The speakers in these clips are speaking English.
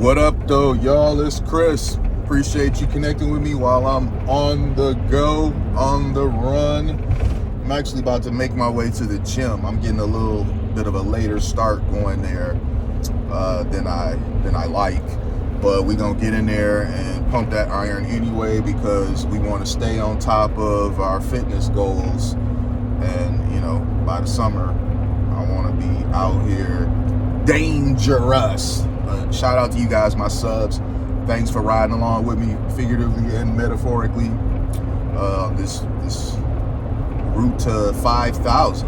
What up though, y'all? It's Chris. Appreciate you connecting with me while I'm on the go, on the run. I'm actually about to make my way to the gym. I'm getting a little bit of a later start going there than I like. But we're gonna get in there and pump that iron anyway because we want to stay on top of our fitness goals. And by the summer, I want to be out here dangerous. Shout out to you guys, my subs. Thanks for riding along with me, figuratively and metaphorically. This route to 5,000.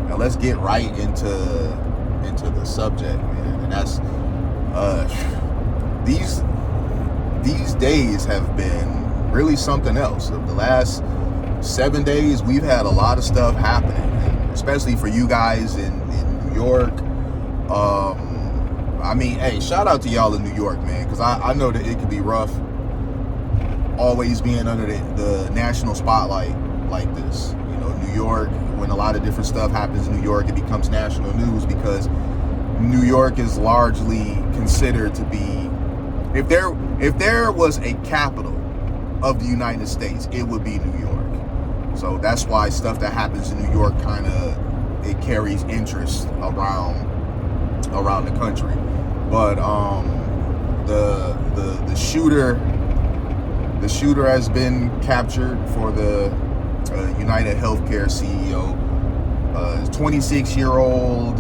Now let's get right into the subject, man. And that's these days have been really something else. The last 7 days, we've had a lot of stuff happening, and especially for you guys in New York. Hey, shout out to y'all in New York, man, because I know that it can be rough always being under the national spotlight like this. New York, when a lot of different stuff happens in New York, it becomes national news because New York is largely considered to be, if there was a capital of the United States, it would be New York. So that's why stuff that happens in New York it carries interest around the country. But the shooter has been captured for the United Healthcare CEO, 26-year-old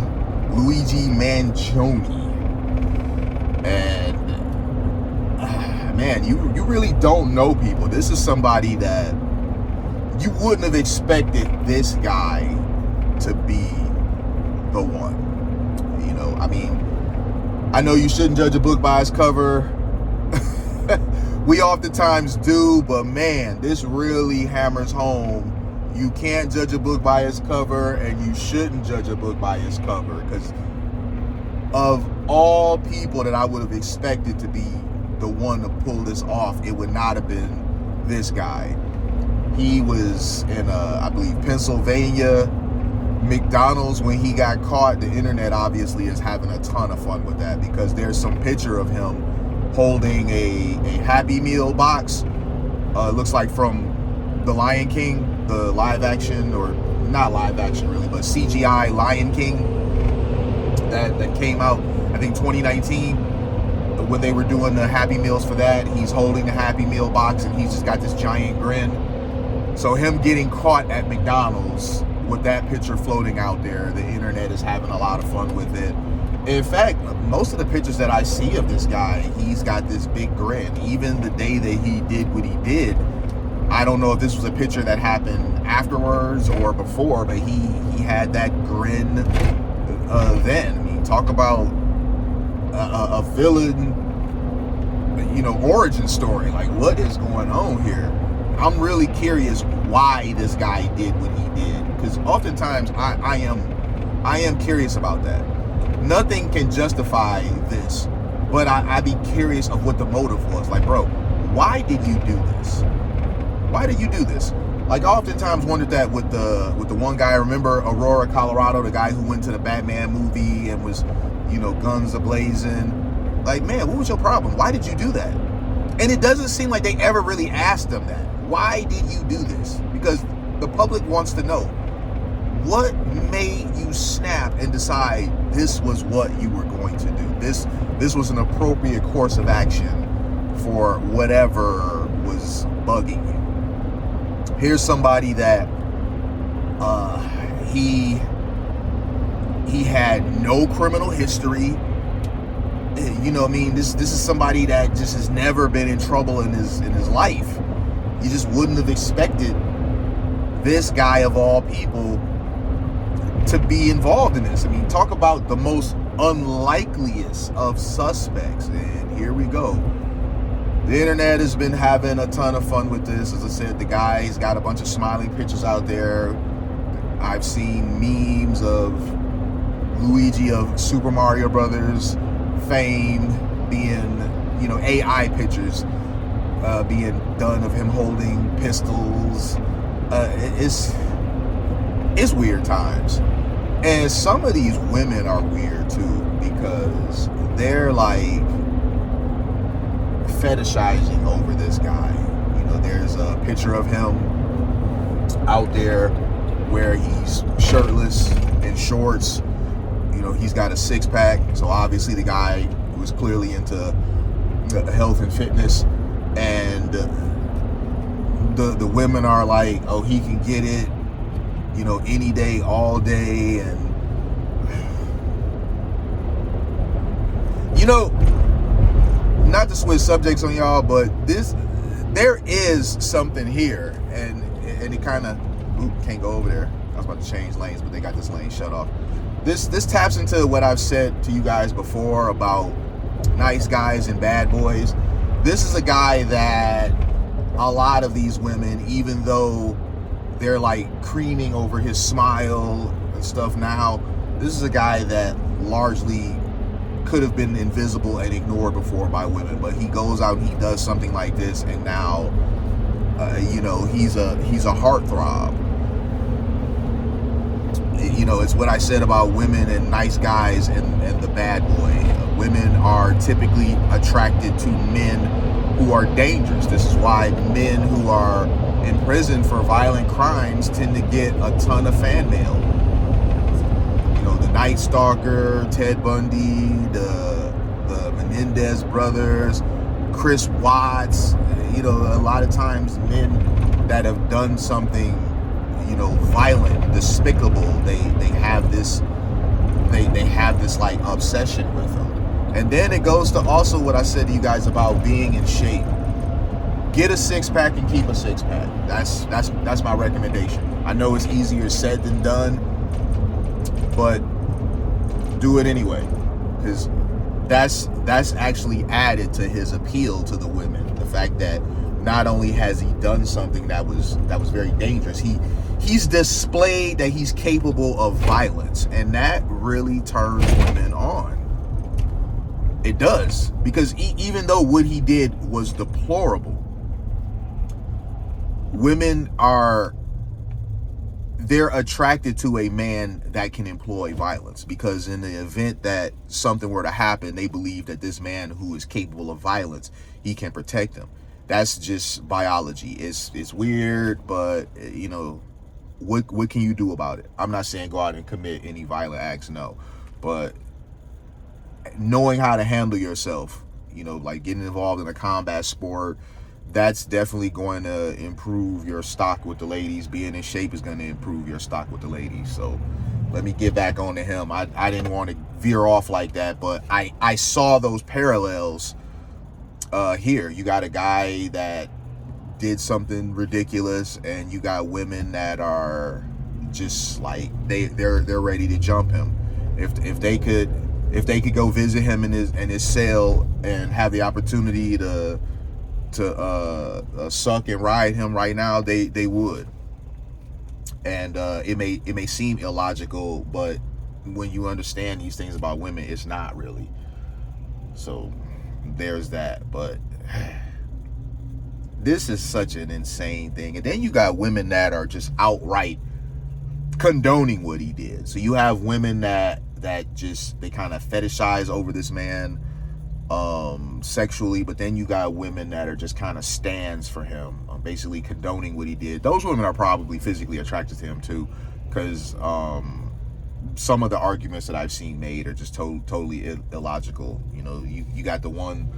Luigi Mangione. And man, you really don't know people. This is somebody that you wouldn't have expected this guy to be the one. I know you shouldn't judge a book by its cover. We oftentimes do, but man, this really hammers home. You can't judge a book by its cover, and you shouldn't judge a book by its cover, because of all people that I would have expected to be the one to pull this off, it would not have been this guy. He was in, I believe, Pennsylvania, McDonald's when he got caught. The internet obviously is having a ton of fun with that because there's some picture of him holding a Happy Meal box. It looks like from The Lion King, the live action, or not live action really, but CGI Lion King that came out, I think 2019, when they were doing the Happy Meals for that. He's holding the Happy Meal box and he's just got this giant grin. So him getting caught at McDonald's with that picture floating out there, the internet is having a lot of fun with it. In fact, most of the pictures that I see of this guy, he's got this big grin. Even the day that he did what he did, I don't know if this was a picture that happened afterwards or before, but he had that grin then. Talk about a villain, origin story. Like, what is going on here? I'm really curious why this guy did what he did, because oftentimes I am curious about that. Nothing can justify this, but I'd be curious of what the motive was. Like, bro, why did you do this? Why did you do this? Like, I oftentimes wondered that with the one guy. I remember Aurora, Colorado, the guy who went to the Batman movie and was, guns a-blazing. Like, man, what was your problem? Why did you do that? And it doesn't seem like they ever really asked him that. Why did you do this? Because the public wants to know. What made you snap and decide this was what you were going to do? This was an appropriate course of action for whatever was bugging you. Here's somebody that he had no criminal history. This is somebody that just has never been in trouble in his life. You just wouldn't have expected this guy of all people to be involved in this. Talk about the most unlikeliest of suspects. And here we go. The internet has been having a ton of fun with this. As I said, the guy's got a bunch of smiling pictures out there. I've seen memes of Luigi of Super Mario Brothers fame being, AI pictures being done of him holding pistols. It's weird times. And some of these women are weird too, because they're like fetishizing over this guy. You know, there's a picture of him out there where he's shirtless in shorts. You know, he's got a six-pack, so obviously the guy was clearly into health and fitness. And the women are like, oh, he can get it, you know, any day, all day. And you know, not to switch subjects on y'all, but there is something here, and it kind of, can't go over there. I was about to change lanes, but they got this lane shut off. This taps into what I've said to you guys before about nice guys and bad boys. This is a guy that a lot of these women, even though they're like creaming over his smile and stuff now, this is a guy that largely could have been invisible and ignored before by women, but he goes out and he does something like this, and now you know, he's a heartthrob. You know, it's what I said about women and nice guys and the bad boy. Women are typically attracted to men who are dangerous. This is why men who are in prison for violent crimes tend to get a ton of fan mail. You know, the Night Stalker, Ted Bundy, the Menendez brothers, Chris Watts. You know, a lot of times men that have done something, you know, violent, despicable, they have this like obsession with them. And then it goes to also what I said to you guys about being in shape. Get a six-pack and keep a six-pack. That's my recommendation. I know it's easier said than done, but do it anyway, because that's actually added to his appeal to the women. The fact that not only has he done something that was very dangerous, he's displayed that he's capable of violence, and that really turns women on. It does, because even though what he did was deplorable, women they're attracted to a man that can employ violence, because in the event that something were to happen, they believe that this man who is capable of violence, he can protect them. That's just biology. It's weird, but you know, what can you do about it? I'm not saying go out and commit any violent acts, no, but knowing how to handle yourself, you know, like getting involved in a combat sport, that's definitely going to improve your stock with the ladies. Being in shape is going to improve your stock with the ladies. So let me get back on to him. I didn't want to veer off like that, but I saw those parallels here. You got a guy that did something ridiculous, and you got women that are just like they're ready to jump him. If they could go visit him in his cell and have the opportunity to suck and ride him right now, they would. And it may seem illogical, but when you understand these things about women, it's not really. So there's that. But this is such an insane thing. And then you got women that are just outright condoning what he did. So you have women that just, they kind of fetishize over this man sexually, but then you got women that are just kind of stands for him, basically condoning what he did. Those women are probably physically attracted to him too, because some of the arguments that I've seen made are just totally illogical. You know, you got the one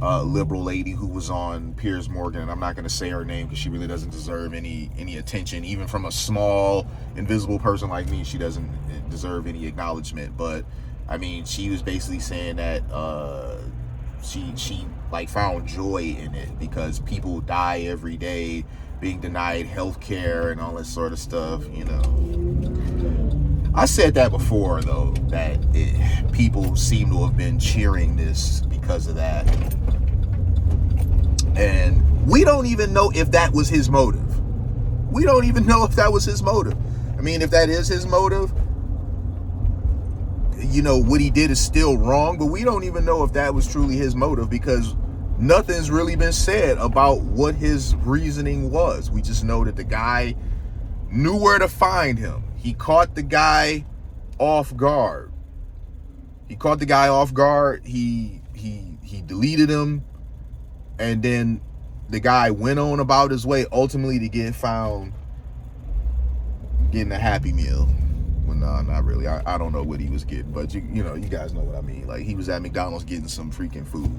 liberal lady who was on Piers Morgan, and I'm not going to say her name because she really doesn't deserve any attention, even from a small invisible person like me. She doesn't deserve any acknowledgement. But I mean, she was basically saying that she like found joy in it because people die every day being denied health care and all that sort of stuff, you know. I said that before, though, that people seem to have been cheering this because of that. And we don't even know if that was his motive. We don't even know if that was his motive. I mean, if that is his motive, you know, what he did is still wrong, but we don't even know if that was truly his motive because nothing's really been said about what his reasoning was. We just know that the guy knew where to find him. He caught the guy off guard. He deleted him, And then the guy went on about his way, ultimately to get found getting a Happy Meal. Well, no, not really. I don't know what he was getting, but you know, you guys know what I mean. Like, he was at McDonald's getting some freaking food.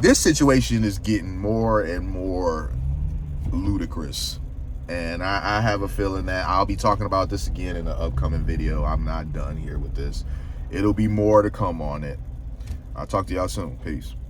This situation is getting more and more ludicrous. And I have a feeling that I'll be talking about this again in an upcoming video. I'm not done here with this. It'll be more to come on it. I'll talk to y'all soon. Peace.